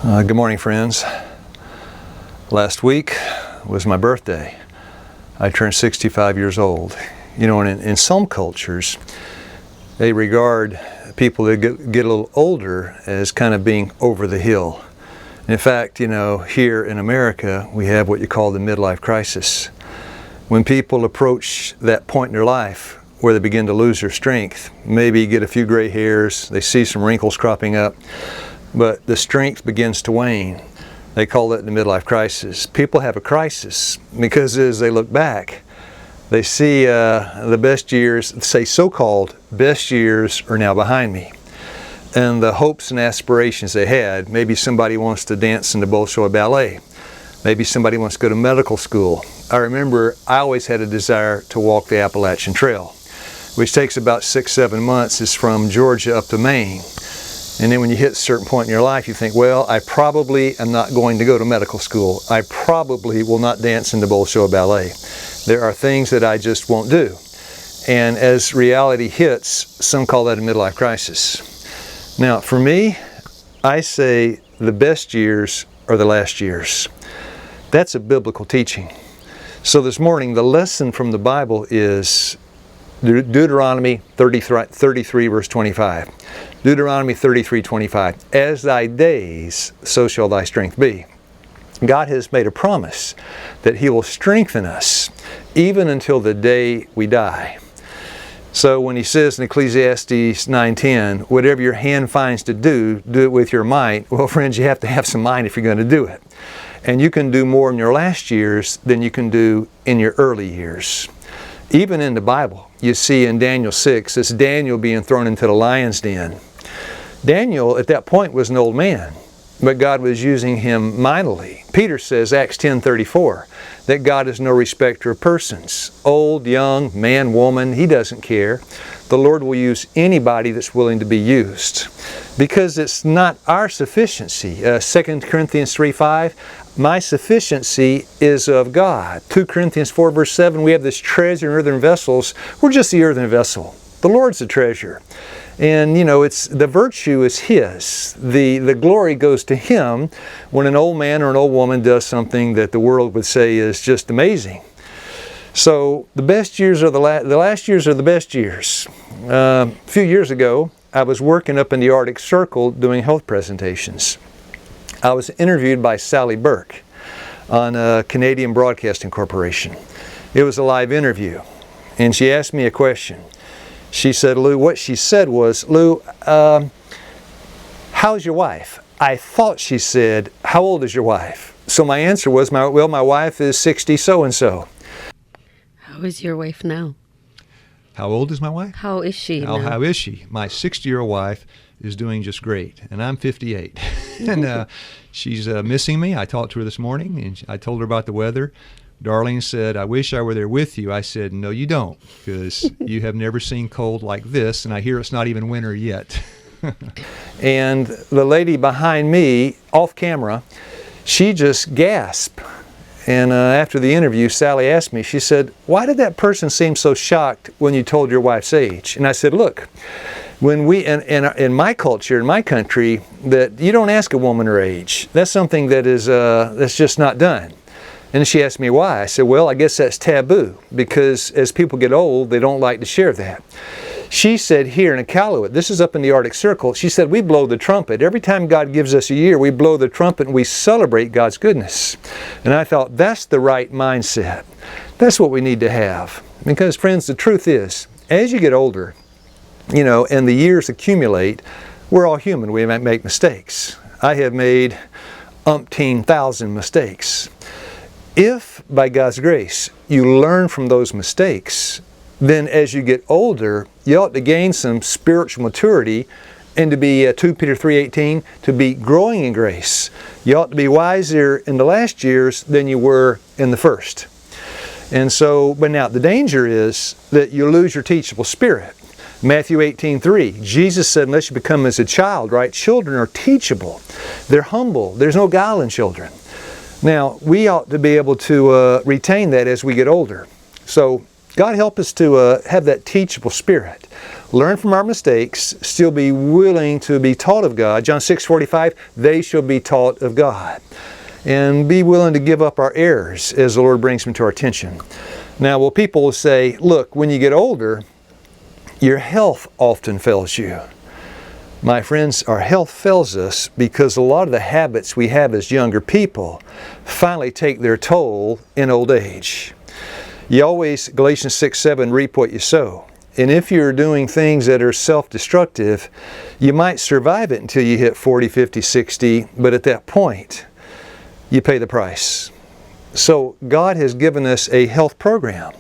Good morning, friends. Last week was my birthday. I turned 65 years old. You know, and in some cultures, they regard people that get a little older as kind of being over the hill. In fact, you know, here in America, we have what you call the midlife crisis. When people approach that point in their life where they begin to lose their strength, maybe get a few gray hairs, they see some wrinkles cropping up, but the strength begins to wane. They call it the midlife crisis. People have a crisis because as they look back, they see the best years, say so-called best years, are now behind me. And the hopes and aspirations they had, maybe somebody wants to dance in the Bolshoi Ballet. Maybe somebody wants to go to medical school. I remember I always had a desire to walk the Appalachian Trail, which takes about 6-7 months. It's from Georgia up to Maine. And then when you hit a certain point in your life, you think, well, I probably am not going to go to medical school. I probably will not dance in the Bolshoi Ballet. There are things that I just won't do. And as reality hits, some call that a midlife crisis. Now, for me, I say the best years are the last years. That's a biblical teaching. So this morning, the lesson from the Bible is Deuteronomy 33 verse 25. Deuteronomy 33:25. As thy days, so shall thy strength be. God has made a promise that He will strengthen us even until the day we die. So when He says in Ecclesiastes 9:10, whatever your hand finds to do, do it with your might. Well, friends, you have to have some might if you're going to do it. And you can do more in your last years than you can do in your early years. Even in the Bible, you see in Daniel 6, it's Daniel being thrown into the lion's den. Daniel, at that point, was an old man, but God was using him mightily. Peter says, Acts 10:34, that God is no respecter of persons. Old, young, man, woman, He doesn't care. The Lord will use anybody that's willing to be used. Because it's not our sufficiency. 2 Corinthians 3:5, my sufficiency is of God. 2 Corinthians 4 verse 7, we have this treasure in earthen vessels. We're just the earthen vessel. The Lord's the treasure. And you know, it's the virtue is His. The glory goes to Him when an old man or an old woman does something that the world would say is just amazing. So the best years are the last years are the best years. A few years ago, I was working up in the Arctic Circle doing health presentations. I was interviewed by Sally Burke on Canadian Broadcasting Corporation. It was a live interview, and she asked me a question. She said, Lou, what she said was, Lou, how's your wife? I thought she said, how old is your wife? So my answer was, my wife is 60 so-and-so. How is your wife now? How old is my wife? How is she now? How is she? My 60-year-old wife is doing just great, and I'm 58. And she's missing me. I talked to her this morning, and I told her about the weather. Darlene said, I wish I were there with you. I said, no, you don't, because you have never seen cold like this, and I hear it's not even winter yet. And the lady behind me, off camera, she just gasped. And after the interview, Sally asked me, she said, why did that person seem so shocked when you told your wife's age? And I said, look, when we, in my culture, in my country, that you don't ask a woman her age. That's something that is, that's just not done. And she asked me why. I said, well, I guess that's taboo, because as people get old, they don't like to share that. She said here in Iqaluit, this is up in the Arctic Circle, she said, we blow the trumpet. Every time God gives us a year, we blow the trumpet and we celebrate God's goodness. And I thought, that's the right mindset. That's what we need to have. Because, friends, the truth is, as you get older, you know, and the years accumulate, we're all human. We might make mistakes. I have made umpteen thousand mistakes. If, by God's grace, you learn from those mistakes, then as you get older, you ought to gain some spiritual maturity and to be, 2 Peter 3:18, to be growing in grace. You ought to be wiser in the last years than you were in the first. And so, but now the danger is that you lose your teachable spirit. Matthew 18:3, Jesus said, unless you become as a child, right? Children are teachable. They're humble. There's no guile in children. Now, we ought to be able to retain that as we get older. So, God help us to have that teachable spirit. learn from our mistakes, still be willing to be taught of God. John 6:45, they shall be taught of God. And be willing to give up our errors as the Lord brings them to our attention. Now, well, people will say, look, when you get older, your health often fails you. My friends, our health fails us because a lot of the habits we have as younger people finally take their toll in old age. You always, Galatians 6:7, reap what you sow. And if you're doing things that are self-destructive, you might survive it until you hit 40, 50, 60, but at that point, you pay the price. So God has given us a health program.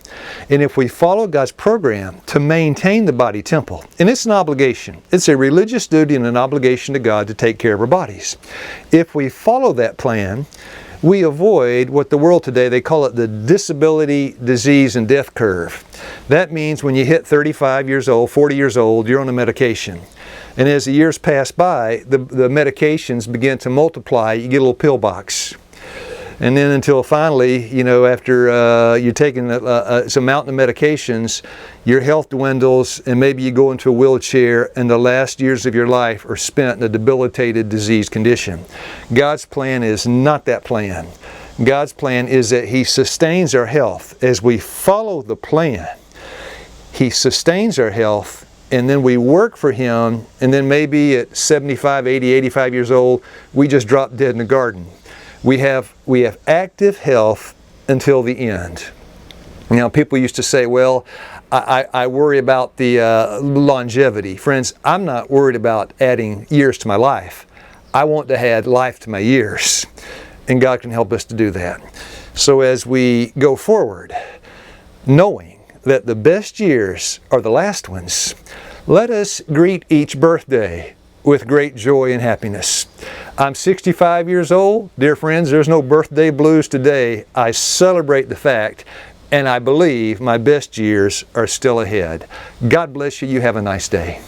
And if we follow God's program to maintain the body temple, and it's an obligation, it's a religious duty and an obligation to God to take care of our bodies. If we follow that plan, we avoid what the world today, they call it the disability, disease, and death curve. That means when you hit 35 years old, 40 years old, you're on a medication. And as the years pass by, the medications begin to multiply. You get a little pill box. And then until finally, after you're taking some mountain of medications, your health dwindles and maybe you go into a wheelchair and the last years of your life are spent in a debilitated disease condition. God's plan is not that plan. God's plan is that He sustains our health. As we follow the plan, He sustains our health, and then we work for Him, and then maybe at 75, 80, 85 years old, we just drop dead in the garden. We have active health until the end. Now, people used to say, well, I worry about the longevity. Friends, I'm not worried about adding years to my life. I want to add life to my years. And God can help us to do that. So as we go forward, knowing that the best years are the last ones, let us greet each birthday with great joy and happiness. I'm 65 years old. Dear friends, there's no birthday blues today. I celebrate the fact, and I believe my best years are still ahead. God bless you. You have a nice day.